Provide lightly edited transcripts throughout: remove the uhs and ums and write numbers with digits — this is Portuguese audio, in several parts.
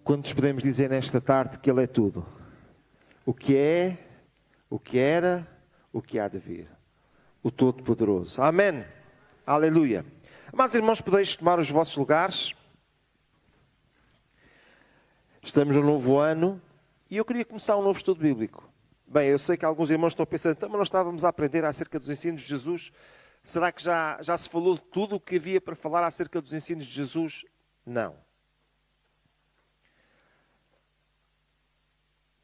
Quantos podemos dizer nesta tarde que Ele é tudo? O que é, o que era, o que há de vir. O Todo-Poderoso. Amém. Aleluia. Amados irmãos, podeis tomar os vossos lugares. Estamos no novo ano e eu queria começar um novo estudo bíblico. Bem, eu sei que alguns irmãos estão pensando, então, mas nós estávamos a aprender acerca dos ensinos de Jesus. Será que já se falou de tudo o que havia para falar acerca dos ensinos de Jesus? Não.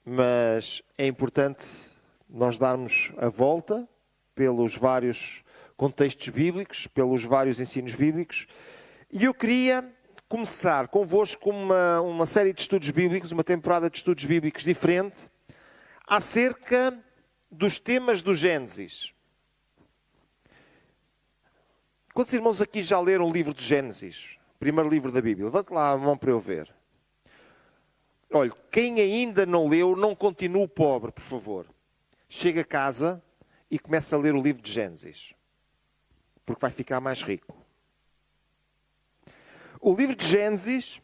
Mas é importante nós darmos a volta pelos vários contextos bíblicos, pelos vários ensinos bíblicos. E eu queria começar convosco uma série de estudos bíblicos, uma temporada de estudos bíblicos diferente, acerca dos temas do Gênesis. Quantos irmãos aqui já leram o livro de Gênesis? Primeiro livro da Bíblia. Levante lá a mão para eu ver. Olha, quem ainda não leu, não continue pobre, por favor. Chega a casa e começa a ler o livro de Gênesis. Porque vai ficar mais rico. O livro de Gênesis,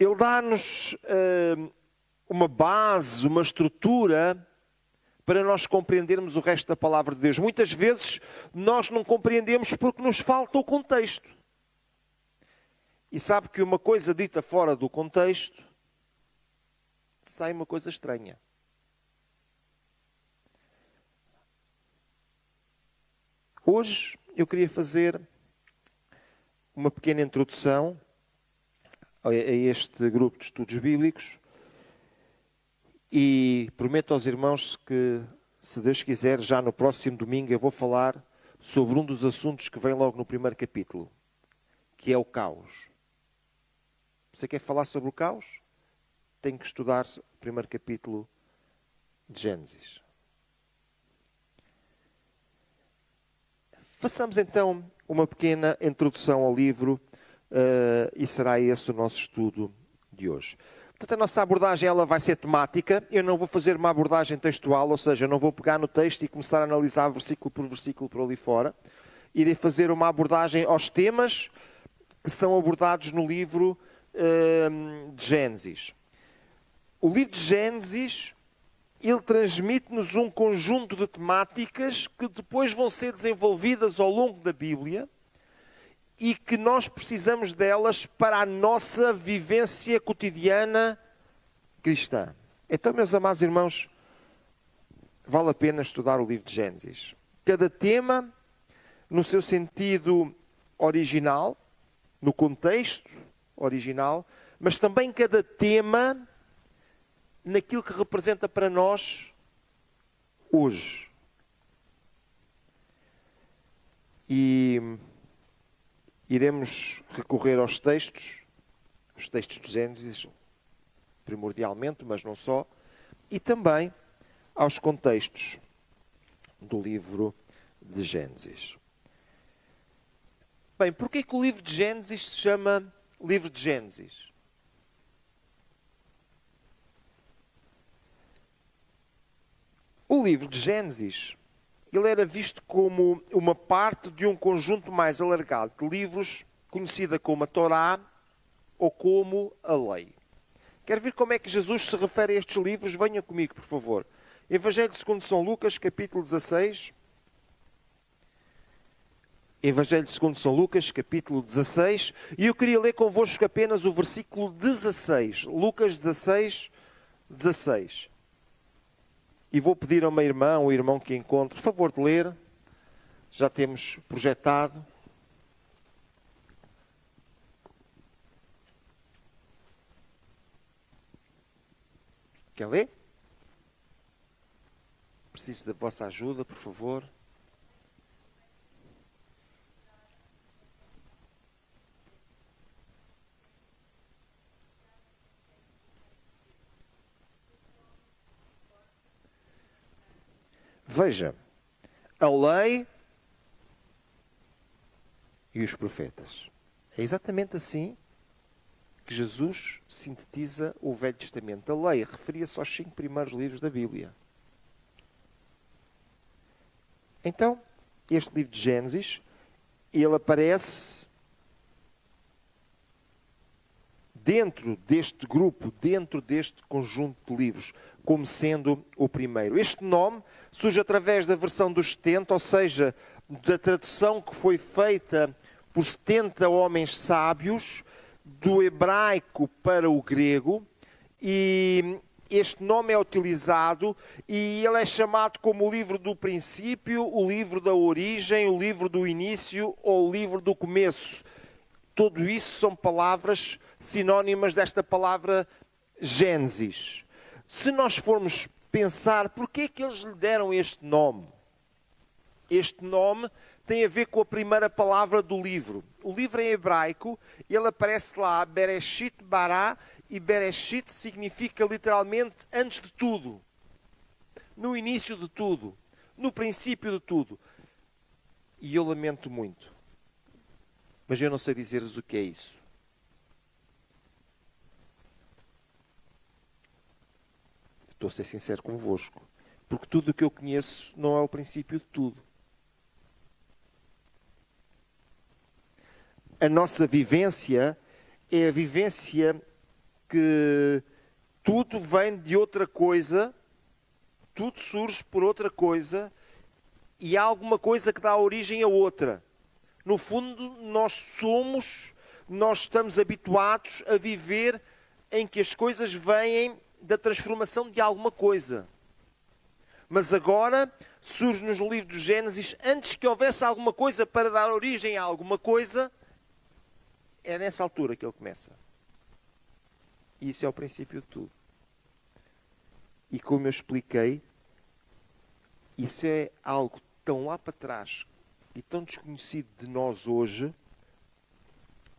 ele dá-nos uma base, uma estrutura para nós compreendermos o resto da palavra de Deus. Muitas vezes nós não compreendemos porque nos falta o contexto. E sabe que uma coisa dita fora do contexto, sai uma coisa estranha. Hoje eu queria fazer uma pequena introdução a este grupo de estudos bíblicos e prometo aos irmãos que, se Deus quiser, já no próximo domingo eu vou falar sobre um dos assuntos que vem logo no primeiro capítulo, que é o caos. Você quer falar sobre o caos? Tem que estudar o primeiro capítulo de Gênesis. Façamos então uma pequena introdução ao livro e será esse o nosso estudo de hoje. Portanto, a nossa abordagem ela vai ser temática. Eu não vou fazer uma abordagem textual, ou seja, eu não vou pegar no texto e começar a analisar versículo por ali fora. Irei fazer uma abordagem aos temas que são abordados no livro de Gênesis. O livro de Gênesis, ele transmite-nos um conjunto de temáticas que depois vão ser desenvolvidas ao longo da Bíblia e que nós precisamos delas para a nossa vivência cotidiana cristã. Então, meus amados irmãos, vale a pena estudar o livro de Gênesis. Cada tema, no seu sentido original, no contexto original, mas também cada tema naquilo que representa para nós hoje. E iremos recorrer aos textos de Gênesis, primordialmente, mas não só, e também aos contextos do livro de Gênesis. Bem, porquê que o livro de Gênesis se chama livro de Gênesis? O livro de Gênesis, ele era visto como uma parte de um conjunto mais alargado de livros, conhecida como a Torá ou como a Lei. Quer ver como é que Jesus se refere a estes livros? Venha comigo, por favor. Evangelho segundo São Lucas, capítulo 16. Evangelho segundo São Lucas, capítulo 16. E eu queria ler convosco apenas o versículo 16. Lucas 16, 16. E vou pedir a uma irmã ou irmão que encontre, por favor, de ler. Já temos projetado. Quer ler? Preciso da vossa ajuda, por favor. Veja, a lei e os profetas. É exatamente assim que Jesus sintetiza o Velho Testamento. A lei referia-se aos 5 primeiros livros da Bíblia. Então, este livro de Gênesis, ele aparece dentro deste grupo, dentro deste conjunto de livros, como sendo o primeiro. Este nome surge através da versão dos 70, ou seja, da tradução que foi feita por 70 homens sábios, do hebraico para o grego, e este nome é utilizado e ele é chamado como o livro do princípio, o livro da origem, o livro do início ou o livro do começo. Tudo isso são palavras sinónimas desta palavra Gênesis. Se nós formos pensar, porquê é que eles lhe deram este nome? Este nome tem a ver com a primeira palavra do livro. O livro em hebraico, ele aparece lá, Bereshit Bara, e Bereshit significa literalmente antes de tudo, no início de tudo, no princípio de tudo. E eu lamento muito, mas eu não sei dizer-vos o que é isso. Estou a ser sincero convosco, porque tudo o que eu conheço não é o princípio de tudo. A nossa vivência é a vivência que tudo vem de outra coisa, tudo surge por outra coisa e há alguma coisa que dá origem a outra. No fundo, nós estamos habituados a viver em que as coisas vêm da transformação de alguma coisa. Mas agora surge-nos no livro do Gênesis, antes que houvesse alguma coisa para dar origem a alguma coisa, é nessa altura que ele começa. E isso é o princípio de tudo. E como eu expliquei, isso é algo tão lá para trás e tão desconhecido de nós hoje,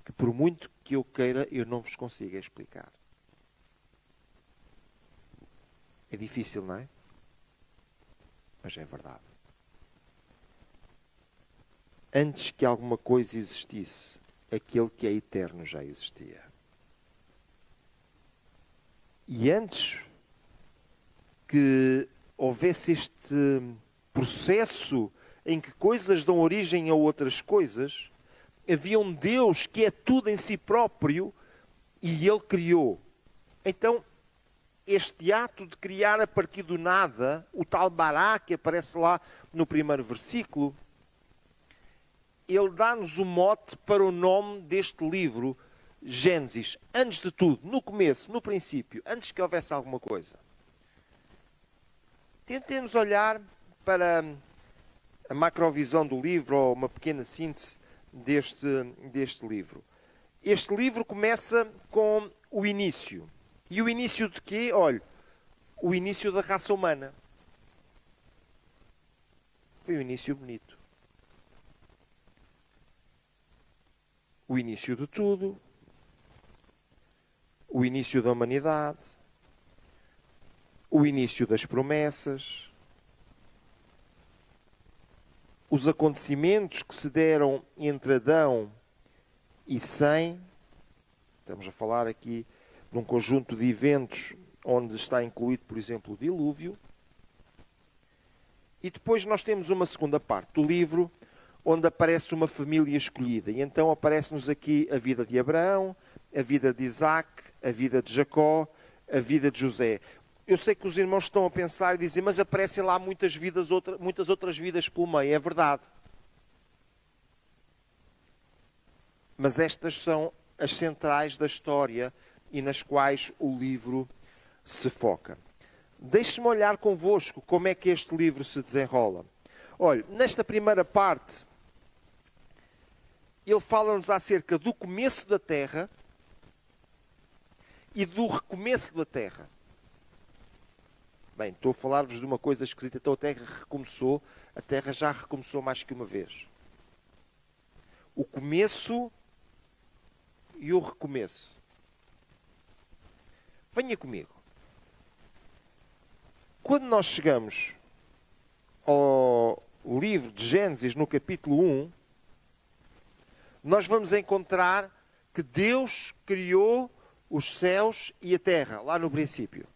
que por muito que eu queira, eu não vos consigo explicar. É difícil, não é? Mas é verdade. Antes que alguma coisa existisse, aquele que é eterno já existia. E antes que houvesse este processo em que coisas dão origem a outras coisas, havia um Deus que é tudo em si próprio e Ele criou. Então, este ato de criar a partir do nada, o tal Bará que aparece lá no primeiro versículo, ele dá-nos o mote para o nome deste livro, Gênesis. Antes de tudo, no começo, no princípio, antes que houvesse alguma coisa. Tentemos olhar para a macrovisão do livro, ou uma pequena síntese deste livro. Este livro começa com o início. E o início de quê? Olha, o início da raça humana. Foi um início bonito. O início de tudo. O início da humanidade. O início das promessas. Os acontecimentos que se deram entre Adão e Sem. Estamos a falar aqui num conjunto de eventos onde está incluído, por exemplo, o dilúvio. E depois nós temos uma segunda parte do livro, onde aparece uma família escolhida. E então aparece-nos aqui a vida de Abraão, a vida de Isaac, a vida de Jacó, a vida de José. Eu sei que os irmãos estão a pensar e dizem, mas aparecem lá muitas outras vidas pelo meio. É verdade. Mas estas são as centrais da história e nas quais o livro se foca. Deixe-me olhar convosco como é que este livro se desenrola. Olha, nesta primeira parte, ele fala-nos acerca do começo da Terra e do recomeço da Terra. Bem, estou a falar-vos de uma coisa esquisita. Então a Terra recomeçou, a Terra já recomeçou mais que uma vez. O começo e o recomeço. Venha comigo. Quando nós chegamos ao livro de Gênesis, no capítulo 1, nós vamos encontrar que Deus criou os céus e a terra, lá no princípio.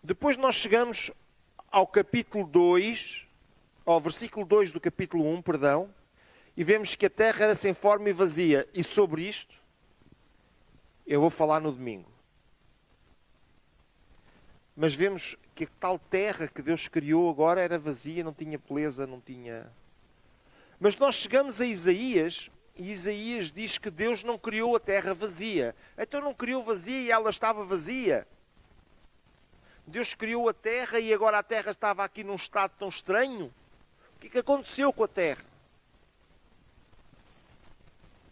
Depois nós chegamos ao capítulo 2, ao versículo 2 do capítulo 1, perdão, e vemos que a terra era sem forma e vazia. E sobre isto, Eu vou falar no domingo. Mas vemos que a tal terra que Deus criou agora era vazia, não tinha beleza, não tinha... Mas nós chegamos a Isaías, e Isaías diz que Deus não criou a terra vazia. Então não criou vazia e ela estava vazia. Deus criou a terra e agora a terra estava aqui num estado tão estranho. O que aconteceu com a terra?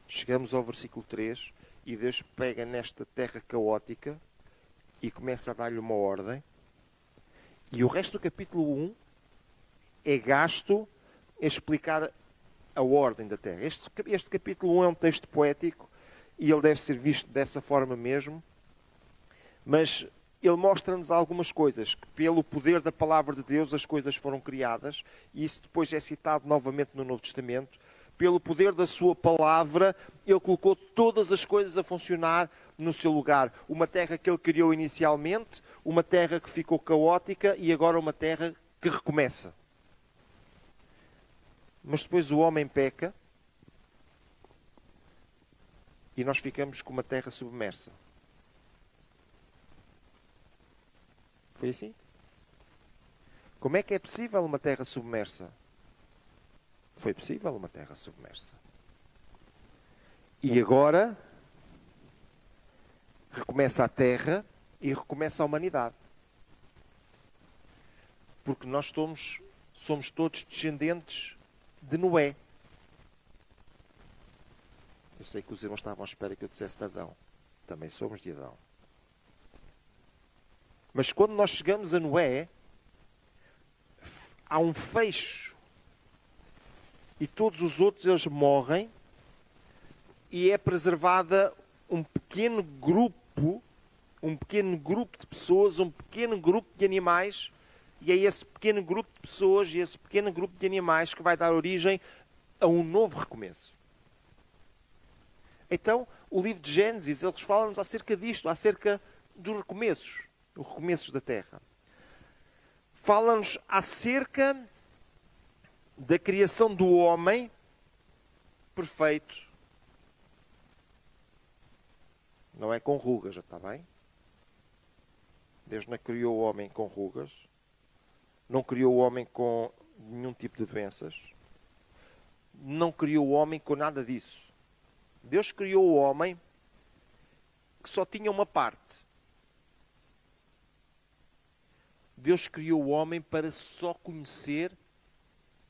Chegamos ao versículo 3 e Deus pega nesta terra caótica e começa a dar-lhe uma ordem. E o resto do capítulo 1 é gasto a explicar a ordem da terra. Este capítulo 1 é um texto poético e ele deve ser visto dessa forma mesmo. Mas ele mostra-nos algumas coisas, que pelo poder da palavra de Deus as coisas foram criadas, e isso depois é citado novamente no Novo Testamento. Pelo poder da sua palavra, ele colocou todas as coisas a funcionar no seu lugar. Uma terra que ele criou inicialmente, uma terra que ficou caótica e agora uma terra que recomeça. Mas depois o homem peca e nós ficamos com uma terra submersa. Foi assim? Como é que é possível uma terra submersa? Foi possível uma terra submersa. E agora recomeça a terra e recomeça a humanidade. Porque nós somos todos descendentes de Noé. Eu sei que os irmãos estavam à espera que eu dissesse de Adão. Também somos de Adão. Mas quando nós chegamos a Noé, há um fecho. E todos os outros, eles morrem. E é preservada um pequeno grupo de pessoas, um pequeno grupo de animais. E é esse pequeno grupo de pessoas e esse pequeno grupo de animais que vai dar origem a um novo recomeço. Então, o livro de Gênesis, eles falam-nos acerca disto, acerca dos recomeços, os recomeços da terra. Fala-nos acerca da criação do homem perfeito. Não é com rugas, já está bem? Deus não criou o homem com rugas. Não criou o homem com nenhum tipo de doenças. Não criou o homem com nada disso. Deus criou o homem que só tinha uma parte. Deus criou o homem para só conhecer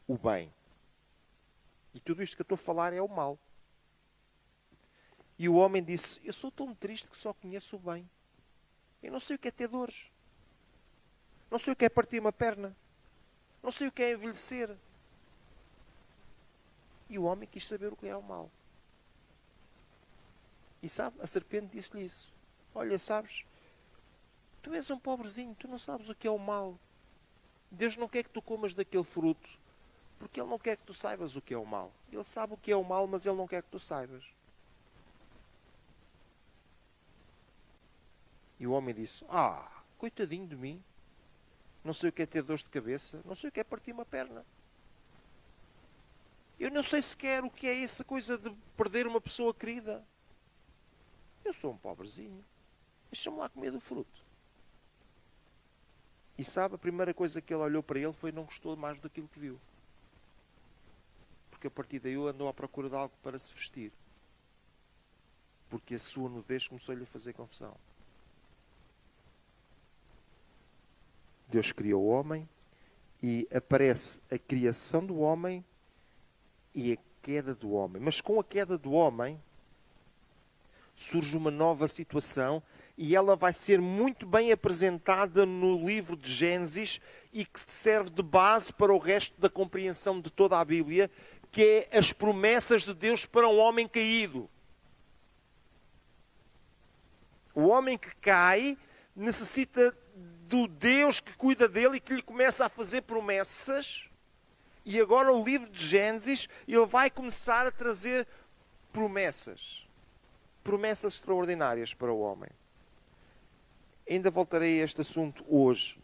o bem. E tudo isto que eu estou a falar é o mal. E o homem disse, eu sou tão triste que só conheço o bem. Eu não sei o que é ter dores. Não sei o que é partir uma perna. Não sei o que é envelhecer. E o homem quis saber o que é o mal. E sabe, a serpente disse-lhe isso. Olha, sabes, tu és um pobrezinho, tu não sabes o que é o mal. Deus não quer que tu comas daquele fruto, porque Ele não quer que tu saibas o que é o mal. Ele sabe o que é o mal, mas Ele não quer que tu saibas. E o homem disse, coitadinho de mim. Não sei o que é ter dor de cabeça. Não sei o que é partir uma perna. Eu não sei sequer o que é essa coisa de perder uma pessoa querida. Eu sou um pobrezinho. Deixa-me lá comer do fruto. E sabe, a primeira coisa que ele olhou para ele foi não gostou mais daquilo que viu. Porque a partir daí andou à procura de algo para se vestir. Porque a sua nudez começou-lhe a fazer confusão. Deus criou o homem e aparece a criação do homem e a queda do homem. Mas com a queda do homem surge uma nova situação e ela vai ser muito bem apresentada no livro de Gênesis e que serve de base para o resto da compreensão de toda a Bíblia, que é as promessas de Deus para um homem caído. O homem que cai necessita do Deus que cuida dele e que lhe começa a fazer promessas. E agora o livro de Gênesis, ele vai começar a trazer promessas. Promessas extraordinárias para o homem. Ainda voltarei a este assunto hoje.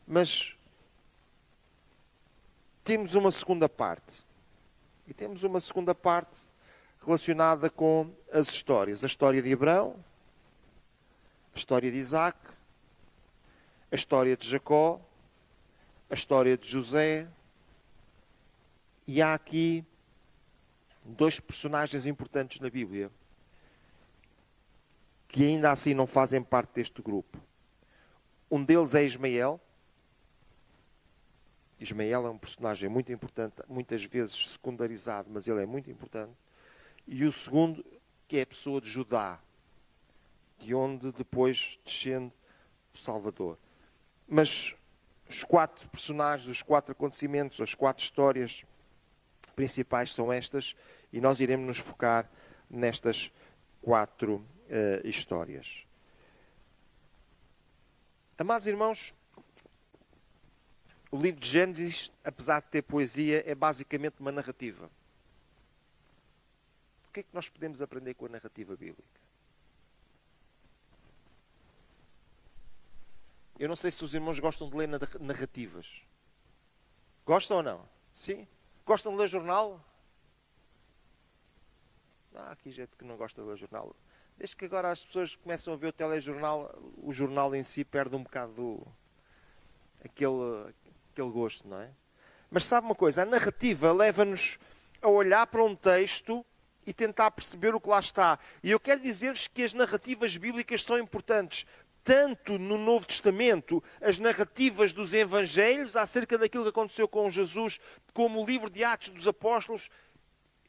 Mas temos uma segunda parte. E temos uma segunda parte relacionada com as histórias. A história de Abraão, A história de Isaac, a história de Jacó, a história de José. E há aqui dois personagens importantes na Bíblia que ainda assim não fazem parte deste grupo. Um deles é Ismael. Ismael é um personagem muito importante, muitas vezes secundarizado, mas ele é muito importante. E o segundo, que é a pessoa de Judá, de onde depois descende o Salvador. Mas os 4 personagens, os 4 acontecimentos, as 4 histórias principais são estas, e nós iremos nos focar nestas 4 histórias. Amados irmãos, o livro de Gênesis, apesar de ter poesia, é basicamente uma narrativa. O que é que nós podemos aprender com a narrativa bíblica? Eu não sei se os irmãos gostam de ler narrativas. Gostam ou não? Sim? Gostam de ler jornal? Aqui gente que não gosta de ler jornal. Desde que agora as pessoas começam a ver o telejornal, o jornal em si perde um bocado aquele gosto, não é? Mas sabe uma coisa? A narrativa leva-nos a olhar para um texto e tentar perceber o que lá está. E eu quero dizer-vos que as narrativas bíblicas são importantes. Tanto no Novo Testamento, as narrativas dos Evangelhos acerca daquilo que aconteceu com Jesus, como o livro de Atos dos Apóstolos.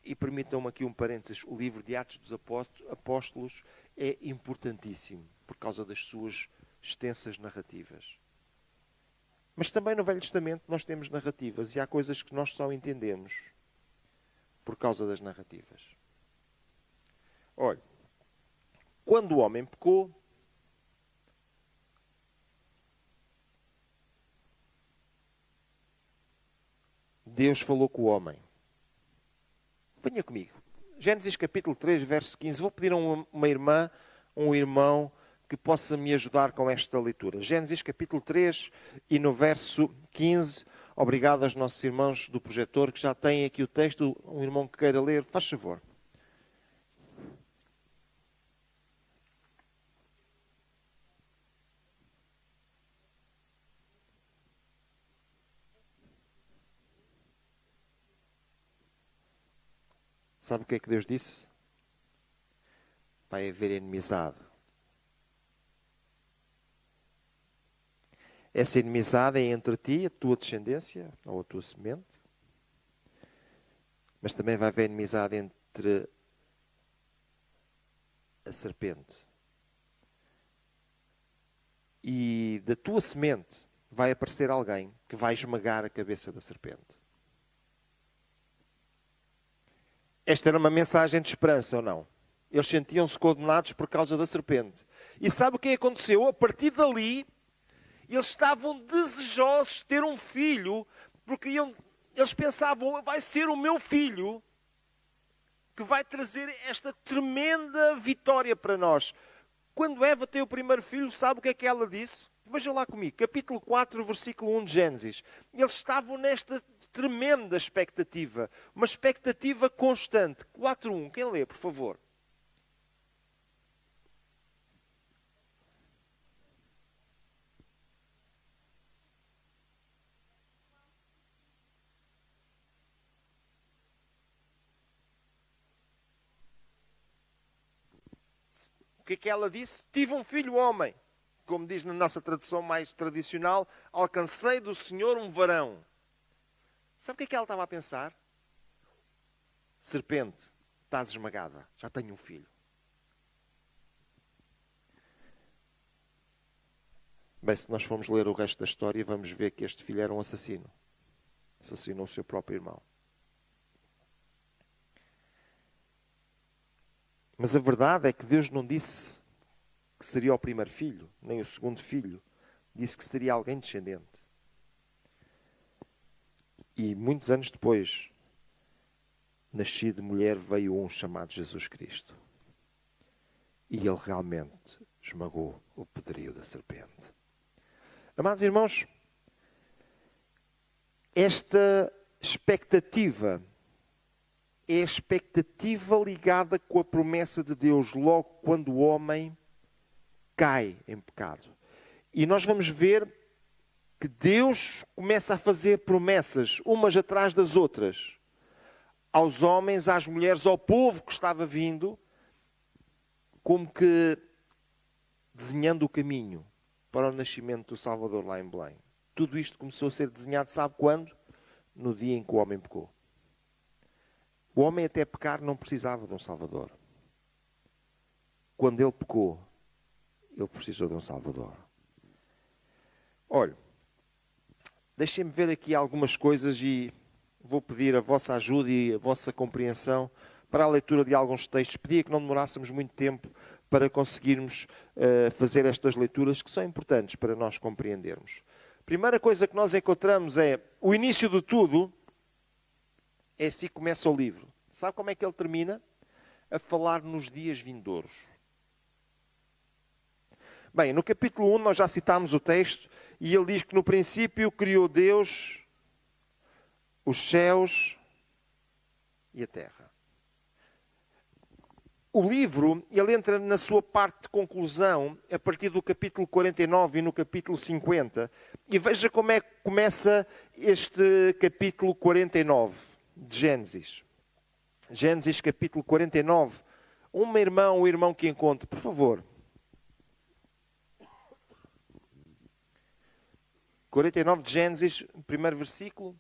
E permitam-me aqui um parênteses, o livro de Atos dos Apóstolos é importantíssimo por causa das suas extensas narrativas. Mas também no Velho Testamento nós temos narrativas e há coisas que nós só entendemos por causa das narrativas. Olha, quando o homem pecou, Deus falou com o homem. Venha comigo. Gênesis capítulo 3, verso 15. Vou pedir a uma irmã, um irmão, que possa me ajudar com esta leitura. Gênesis capítulo 3 e no verso 15. Obrigado aos nossos irmãos do projetor que já têm aqui o texto. Um irmão que queira ler, faz favor. Sabe o que é que Deus disse? Vai haver inimizade. Essa inimizade é entre ti e a tua descendência, ou a tua semente. Mas também vai haver inimizade entre a serpente. E da tua semente vai aparecer alguém que vai esmagar a cabeça da serpente. Esta era uma mensagem de esperança, ou não? Eles sentiam-se condenados por causa da serpente. E sabe o que aconteceu? A partir dali, eles estavam desejosos de ter um filho, porque eles pensavam, vai ser o meu filho que vai trazer esta tremenda vitória para nós. Quando Eva tem o primeiro filho, sabe o que é que ela disse? Vejam lá comigo, capítulo 4, versículo 1 de Gênesis. Eles estavam nesta tremenda expectativa, uma expectativa constante. 4:1, quem lê, por favor? O que é que ela disse? Tive um filho homem. Como diz na nossa tradução mais tradicional, alcancei do Senhor um varão. Sabe o que é que ela estava a pensar? Serpente, estás esmagada, já tenho um filho. Bem, se nós formos ler o resto da história, vamos ver que este filho era um assassino. Assassinou o seu próprio irmão. Mas a verdade é que Deus não disse que seria o primeiro filho, nem o segundo filho. Disse que seria alguém descendente. E muitos anos depois, nascido de mulher, veio um chamado Jesus Cristo. E ele realmente esmagou o poderio da serpente. Amados irmãos, esta expectativa é a expectativa ligada com a promessa de Deus logo quando o homem cai em pecado. E nós vamos ver que Deus começa a fazer promessas, umas atrás das outras, aos homens, às mulheres, ao povo que estava vindo, como que desenhando o caminho para o nascimento do Salvador lá em Belém. Tudo isto começou a ser desenhado, sabe quando? No dia em que o homem pecou. O homem até pecar não precisava de um Salvador. Quando ele pecou, ele precisou de um Salvador. Olha, deixem-me ver aqui algumas coisas e vou pedir a vossa ajuda e a vossa compreensão para a leitura de alguns textos. Pedia que não demorássemos muito tempo para conseguirmos fazer estas leituras que são importantes para nós compreendermos. A primeira coisa que nós encontramos é o início de tudo, é assim que começa o livro. Sabe como é que ele termina? A falar nos dias vindouros. Bem, no capítulo 1 nós já citámos o texto e ele diz que no princípio criou Deus os céus e a terra. O livro, ele entra na sua parte de conclusão a partir do capítulo 49 e no capítulo 50. E veja como é que começa este capítulo 49 de Gênesis. Gênesis capítulo 49. Um irmão que encontre, por favor. 49 de Gênesis, primeiro versículo.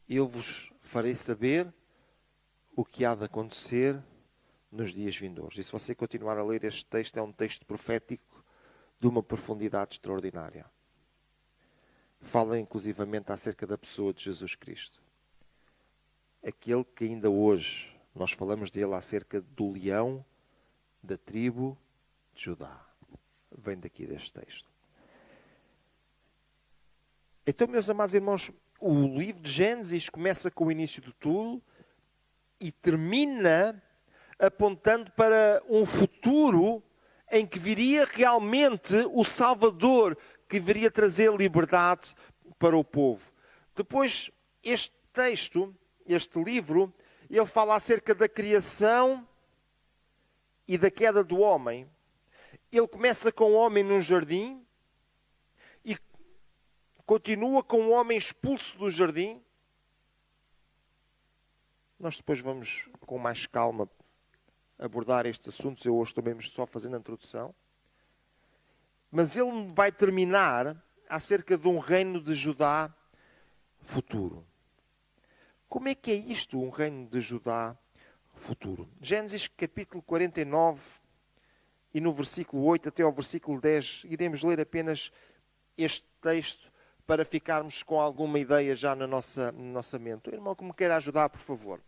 Eu vos farei saber o que há de acontecer nos dias vindouros. E se você continuar a ler este texto, é um texto profético de uma profundidade extraordinária. Fala inclusivamente acerca da pessoa de Jesus Cristo. Aquele que ainda hoje nós falamos dele acerca do leão da tribo de Judá. Vem daqui deste texto. Então, meus amados irmãos, o livro de Gênesis começa com o início de tudo e termina apontando para um futuro em que viria realmente o Salvador, que viria trazer liberdade para o povo. Depois, este texto, este livro, ele fala acerca da criação e da queda do homem. Ele começa com o homem num jardim e continua com o homem expulso do jardim. Nós depois vamos, com mais calma, abordar estes assuntos. Eu hoje estou mesmo só fazendo a introdução. Mas ele vai terminar acerca de um reino de Judá futuro. Como é que é isto, um reino de Judá futuro? Gênesis capítulo 49 e no versículo 8 até ao versículo 10, iremos ler apenas este texto para ficarmos com alguma ideia já na nossa mente. O irmão que me queira ajudar, por favor.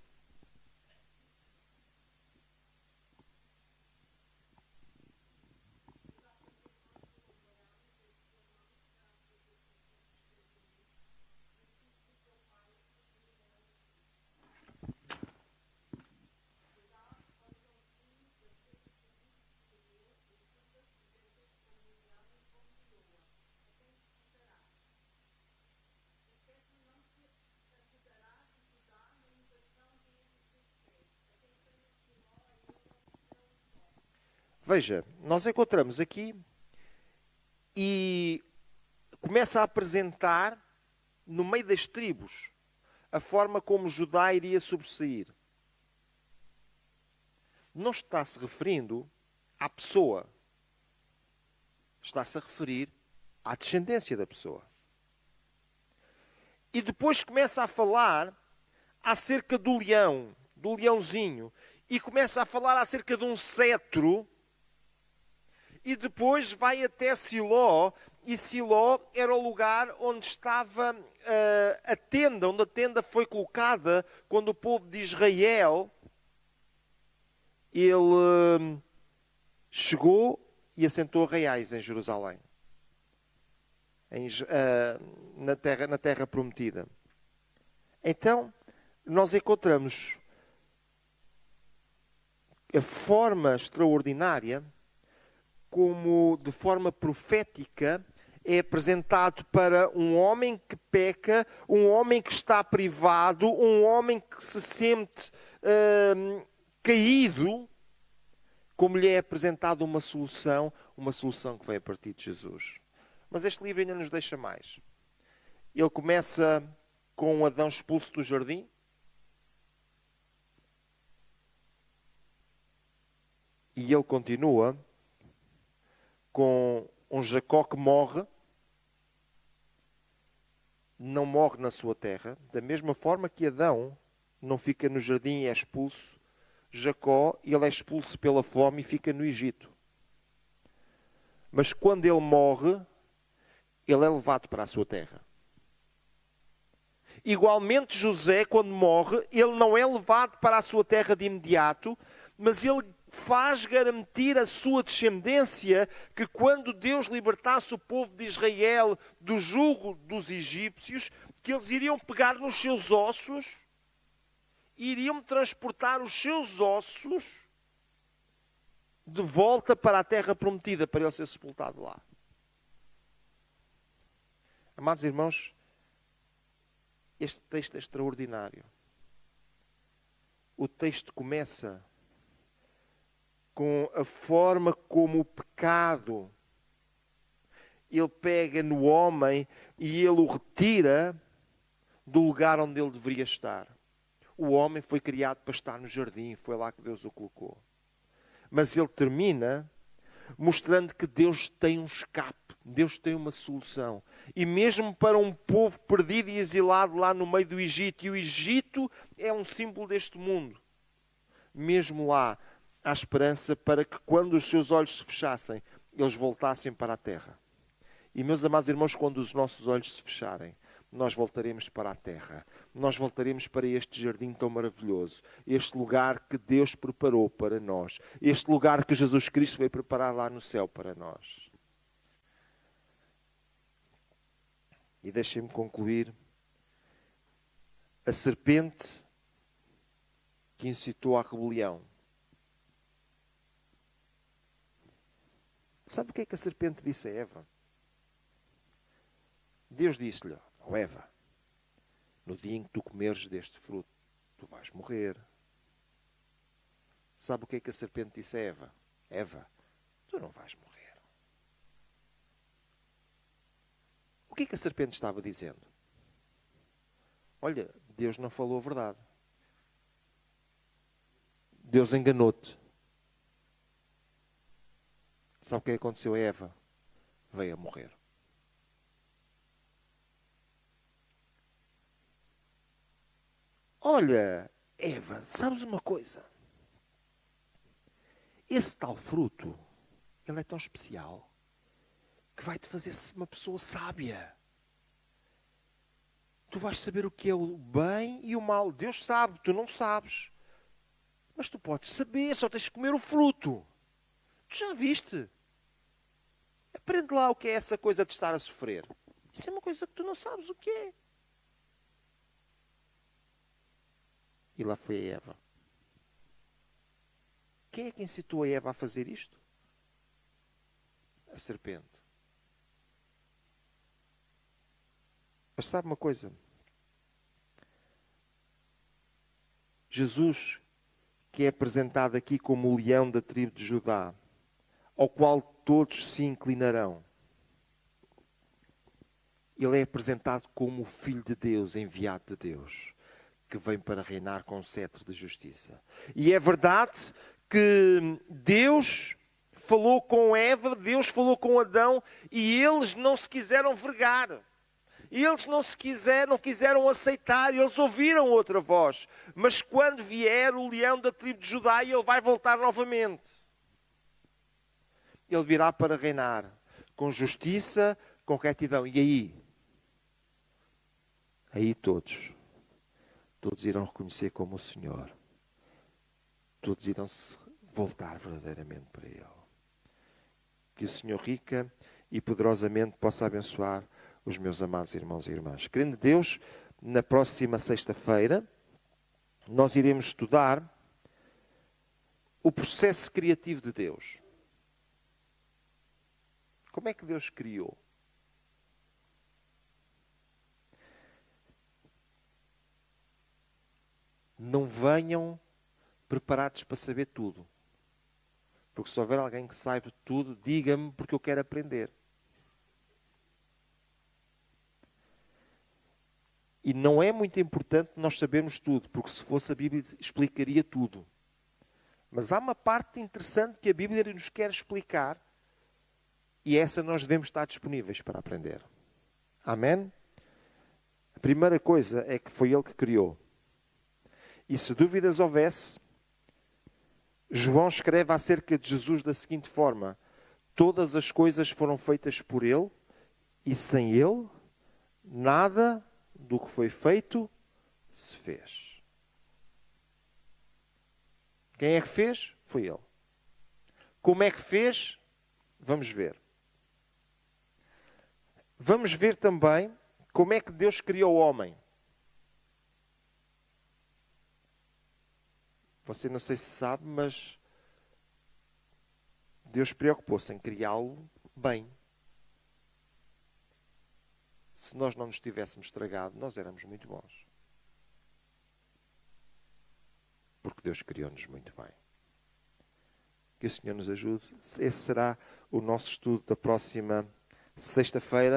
Veja, nós encontramos aqui e começa a apresentar, no meio das tribos, a forma como Judá iria sobressair. Não está-se referindo à pessoa. Está-se a referir à descendência da pessoa. E depois começa a falar acerca do leão, do leãozinho. E começa a falar acerca de um cetro. E depois vai até Siló, e Siló era o lugar onde estava a tenda, onde a tenda foi colocada quando o povo de Israel, ele chegou e assentou reais em Jerusalém, na terra prometida. Então, nós encontramos a forma extraordinária como, de forma profética, é apresentado para um homem que peca, um homem que está privado, um homem que se sente caído, como lhe é apresentada uma solução que vem a partir de Jesus. Mas este livro ainda nos deixa mais. Ele começa com Adão expulso do jardim. E ele continua com um Jacó que morre, não morre na sua terra, da mesma forma que Adão não fica no jardim e é expulso, Jacó, ele é expulso pela fome e fica no Egito. Mas quando ele morre, ele é levado para a sua terra. Igualmente José, quando morre, ele não é levado para a sua terra de imediato, mas ele faz garantir a sua descendência que quando Deus libertasse o povo de Israel do jugo dos egípcios, que eles iriam pegar nos seus ossos, iriam transportar os seus ossos de volta para a terra prometida, para ele ser sepultado lá. Amados irmãos, este texto é extraordinário. O texto começa com a forma como o pecado, ele pega no homem e ele o retira do lugar onde ele deveria estar. O homem foi criado para estar no jardim, foi lá que Deus o colocou. Mas ele termina mostrando que Deus tem um escape, Deus tem uma solução. E mesmo para um povo perdido e exilado lá no meio do Egito, e o Egito é um símbolo deste mundo, mesmo lá, há esperança para que quando os seus olhos se fechassem, eles voltassem para a terra. E meus amados irmãos, quando os nossos olhos se fecharem, nós voltaremos para a terra. Nós voltaremos para este jardim tão maravilhoso. Este lugar que Deus preparou para nós. Este lugar que Jesus Cristo veio preparar lá no céu para nós. E deixem-me concluir. A serpente que incitou à rebelião. Sabe o que é que a serpente disse a Eva? Deus disse-lhe: ó Eva, no dia em que tu comeres deste fruto, tu vais morrer. Sabe o que é que a serpente disse a Eva? Eva, tu não vais morrer. O que é que a serpente estava dizendo? Olha, Deus não falou a verdade. Deus enganou-te. Sabe o que aconteceu a Eva? Veio a morrer. Olha, Eva, sabes uma coisa? Esse tal fruto, ele é tão especial que vai-te fazer uma pessoa sábia. Tu vais saber o que é o bem e o mal. Deus sabe, tu não sabes. Mas tu podes saber, só tens de comer o fruto. Tu já viste? Aprende lá o que é essa coisa de estar a sofrer. Isso é uma coisa que tu não sabes o que é. E lá foi a Eva. Quem é que incitou a Eva a fazer isto? A serpente. Mas sabe uma coisa? Jesus, que é apresentado aqui como o leão da tribo de Judá, ao qual todos se inclinarão. Ele é apresentado como o Filho de Deus, enviado de Deus, que vem para reinar com o cetro de justiça. E é verdade que Deus falou com Eva, Deus falou com Adão, e eles não se quiseram vergar. Eles não quiseram aceitar, eles ouviram outra voz. Mas quando vier o leão da tribo de Judá, ele vai voltar novamente. Ele virá para reinar com justiça, com retidão. E aí todos irão reconhecer como o Senhor. Todos irão se voltar verdadeiramente para Ele. Que o Senhor rica e poderosamente possa abençoar os meus amados irmãos e irmãs. Querendo Deus, na próxima sexta-feira, nós iremos estudar o processo criativo de Deus. Como é que Deus criou? Não venham preparados para saber tudo. Porque se houver alguém que saiba tudo, diga-me porque eu quero aprender. E não é muito importante nós sabermos tudo, porque se fosse a Bíblia explicaria tudo. Mas há uma parte interessante que a Bíblia nos quer explicar e essa nós devemos estar disponíveis para aprender. Amém? A primeira coisa é que foi Ele que criou. E se dúvidas houvesse, João escreve acerca de Jesus da seguinte forma: todas as coisas foram feitas por Ele e sem Ele, nada do que foi feito se fez. Quem é que fez? Foi Ele. Como é que fez? Vamos ver. Vamos ver também como é que Deus criou o homem. Você não sei se sabe, mas Deus preocupou-se em criá-lo bem. Se nós não nos tivéssemos estragado, nós éramos muito bons. Porque Deus criou-nos muito bem. Que o Senhor nos ajude. Esse será o nosso estudo da próxima sexta-feira.